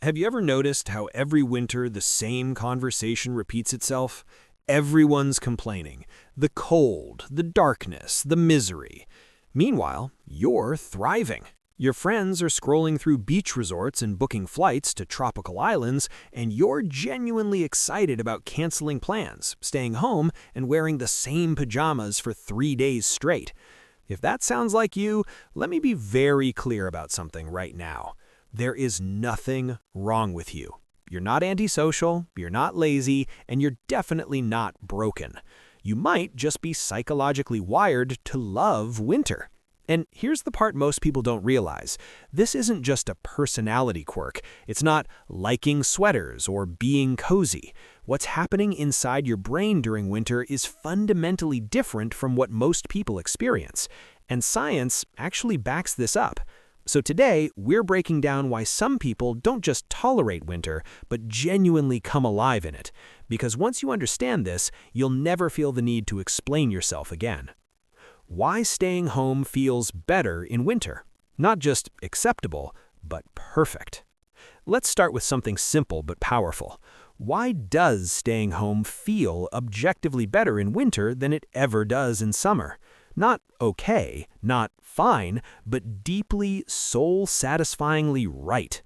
Have you ever noticed how every winter the same conversation repeats itself? Everyone's complaining. The cold, the darkness, the misery. Meanwhile, you're thriving. Your friends are scrolling through beach resorts and booking flights to tropical islands, and you're genuinely excited about canceling plans, staying home, and wearing the same pajamas for 3 days straight. If that sounds like you, let me be very clear about something right now. There is nothing wrong with you. You're not antisocial, you're not lazy, and you're definitely not broken. You might just be psychologically wired to love winter. And here's the part most people don't realize. This isn't just a personality quirk. It's not liking sweaters or being cozy. What's happening inside your brain during winter is fundamentally different from what most people experience. And science actually backs this up. So today, we're breaking down why some people don't just tolerate winter, but genuinely come alive in it. Because once you understand this, you'll never feel the need to explain yourself again. Why staying home feels better in winter. Not just acceptable, but perfect. Let's start with something simple but powerful. Why does staying home feel objectively better in winter than it ever does in summer? Not okay, not fine, but deeply, soul-satisfyingly right.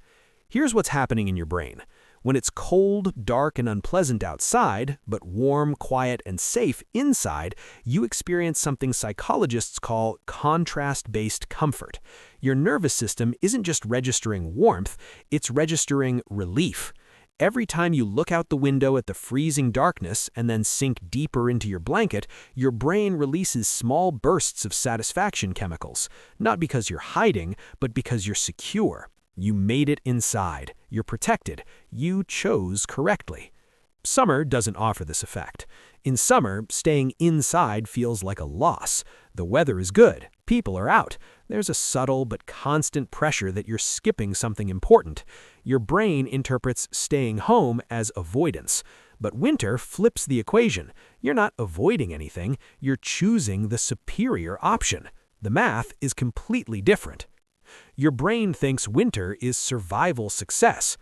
Here's what's happening in your brain. When it's cold, dark, and unpleasant outside, but warm, quiet, and safe inside, you experience something psychologists call contrast-based comfort. Your nervous system isn't just registering warmth, it's registering relief. Every time you look out the window at the freezing darkness and then sink deeper into your blanket, your brain releases small bursts of satisfaction chemicals, not because you're hiding, but because you're secure. You made it inside. You're protected. You chose correctly. Summer doesn't offer this effect. In summer, staying inside feels like a loss. The weather is good. People are out. There's a subtle but constant pressure that you're skipping something important. Your brain interprets staying home as avoidance. But winter flips the equation. You're not avoiding anything. You're choosing the superior option. The math is completely different. Your brain thinks winter is survival success.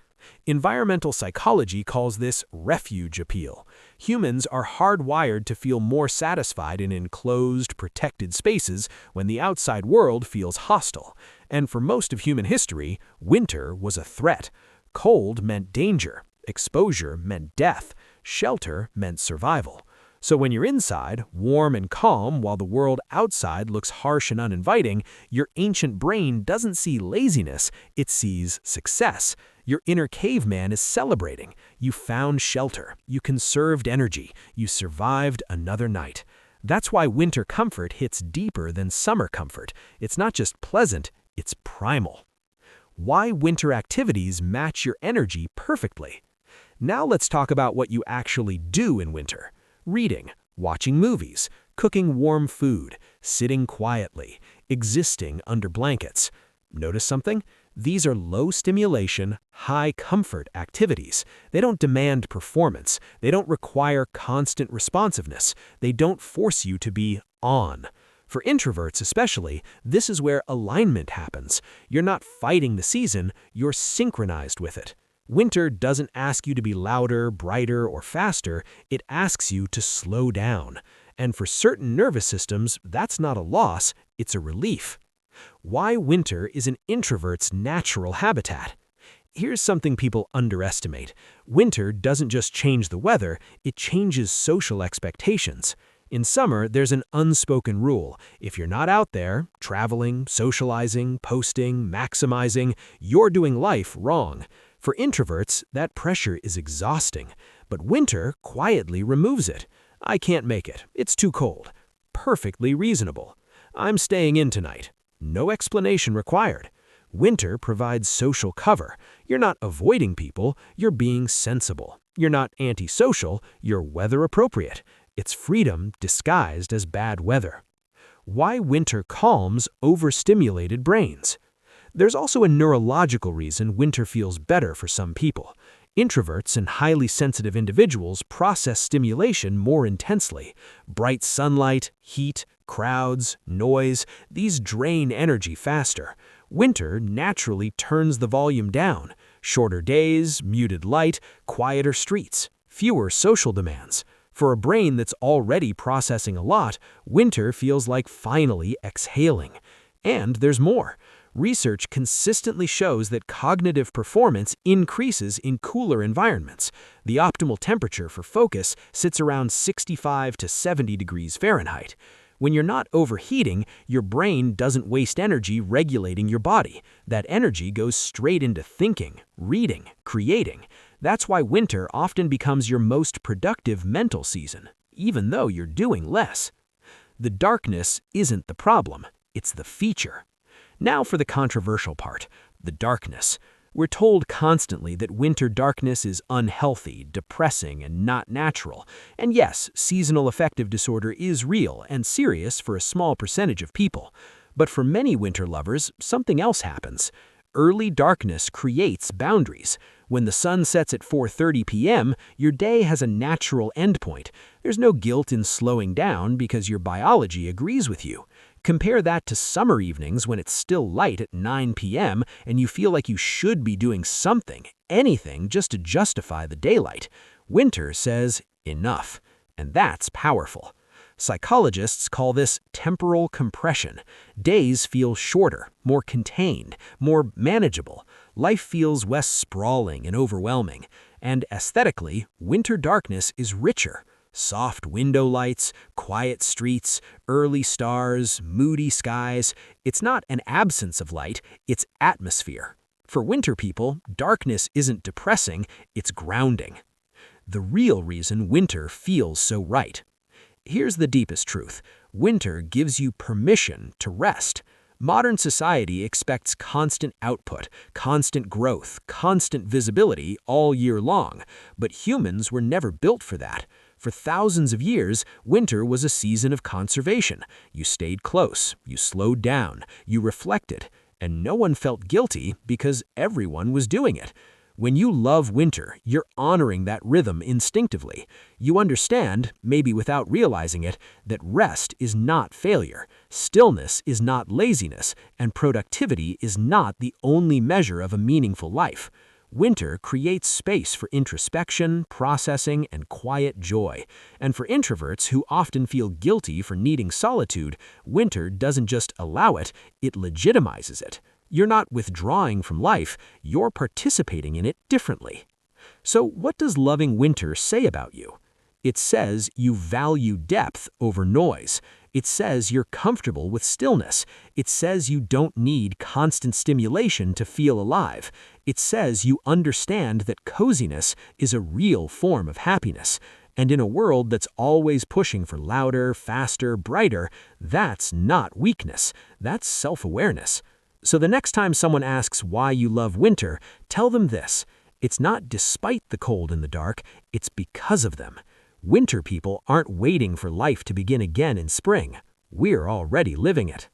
Environmental psychology calls this refuge appeal. Humans are hardwired to feel more satisfied in enclosed, protected spaces when the outside world feels hostile. And for most of human history, winter was a threat. Cold meant danger. Exposure meant death. Shelter meant survival. So when you're inside, warm and calm, while the world outside looks harsh and uninviting, your ancient brain doesn't see laziness, it sees success. Your inner caveman is celebrating. You found shelter. You conserved energy. You survived another night. That's why winter comfort hits deeper than summer comfort. It's not just pleasant, it's primal. Why winter activities match your energy perfectly. Now let's talk about what you actually do in winter. Reading, watching movies, cooking warm food, sitting quietly, existing under blankets. Notice something? These are low-stimulation, high-comfort activities. They don't demand performance. They don't require constant responsiveness. They don't force you to be on. For introverts especially, this is where alignment happens. You're not fighting the season, you're synchronized with it. Winter doesn't ask you to be louder, brighter, or faster. It asks you to slow down. And for certain nervous systems, that's not a loss, it's a relief. Why winter is an introvert's natural habitat. Here's something people underestimate. Winter doesn't just change the weather, it changes social expectations. In summer, there's an unspoken rule. If you're not out there, traveling, socializing, posting, maximizing, you're doing life wrong. For introverts, that pressure is exhausting, but winter quietly removes it. I can't make it. It's too cold. Perfectly reasonable. I'm staying in tonight. No explanation required. Winter provides social cover. You're not avoiding people, you're being sensible. You're not antisocial, you're weather appropriate. It's freedom disguised as bad weather. Why winter calms overstimulated brains. There's also a neurological reason winter feels better for some people. Introverts and highly sensitive individuals process stimulation more intensely. Bright sunlight, heat, crowds, noise, these drain energy faster. Winter naturally turns the volume down. Shorter days, muted light, quieter streets, fewer social demands. For a brain that's already processing a lot, winter feels like finally exhaling. And there's more. Research consistently shows that cognitive performance increases in cooler environments. The optimal temperature for focus sits around 65 to 70 degrees Fahrenheit. When you're not overheating, your brain doesn't waste energy regulating your body. That energy goes straight into thinking, reading, creating. That's why winter often becomes your most productive mental season, even though you're doing less. The darkness isn't the problem, it's the feature. Now for the controversial part, the darkness. We're told constantly that winter darkness is unhealthy, depressing, and not natural. And yes, seasonal affective disorder is real and serious for a small percentage of people. But for many winter lovers, something else happens. Early darkness creates boundaries. When the sun sets at 4:30 p.m., your day has a natural endpoint. There's no guilt in slowing down because your biology agrees with you. Compare that to summer evenings when it's still light at 9 p.m. and you feel like you should be doing something, anything, just to justify the daylight. Winter says, enough. And that's powerful. Psychologists call this temporal compression. Days feel shorter, more contained, more manageable. Life feels less sprawling and overwhelming. And aesthetically, winter darkness is richer. Soft window lights, quiet streets, early stars, moody skies. It's not an absence of light, it's atmosphere. For winter people, darkness isn't depressing, it's grounding. The real reason winter feels so right. Here's the deepest truth. Winter gives you permission to rest. Modern society expects constant output, constant growth, constant visibility all year long, but humans were never built for that. For thousands of years, winter was a season of conservation. You stayed close, you slowed down, you reflected, and no one felt guilty because everyone was doing it. When you love winter, you're honoring that rhythm instinctively. You understand, maybe without realizing it, that rest is not failure, stillness is not laziness, and productivity is not the only measure of a meaningful life. Winter creates space for introspection, processing, and quiet joy. And for introverts who often feel guilty for needing solitude, winter doesn't just allow it, it legitimizes it. You're not withdrawing from life, you're participating in it differently. So what does loving winter say about you? It says you value depth over noise. It says you're comfortable with stillness. It says you don't need constant stimulation to feel alive. It says you understand that coziness is a real form of happiness. And in a world that's always pushing for louder, faster, brighter, that's not weakness, that's self-awareness. So the next time someone asks why you love winter, tell them this. It's not despite the cold and the dark, it's because of them. Winter people aren't waiting for life to begin again in spring. We're already living it.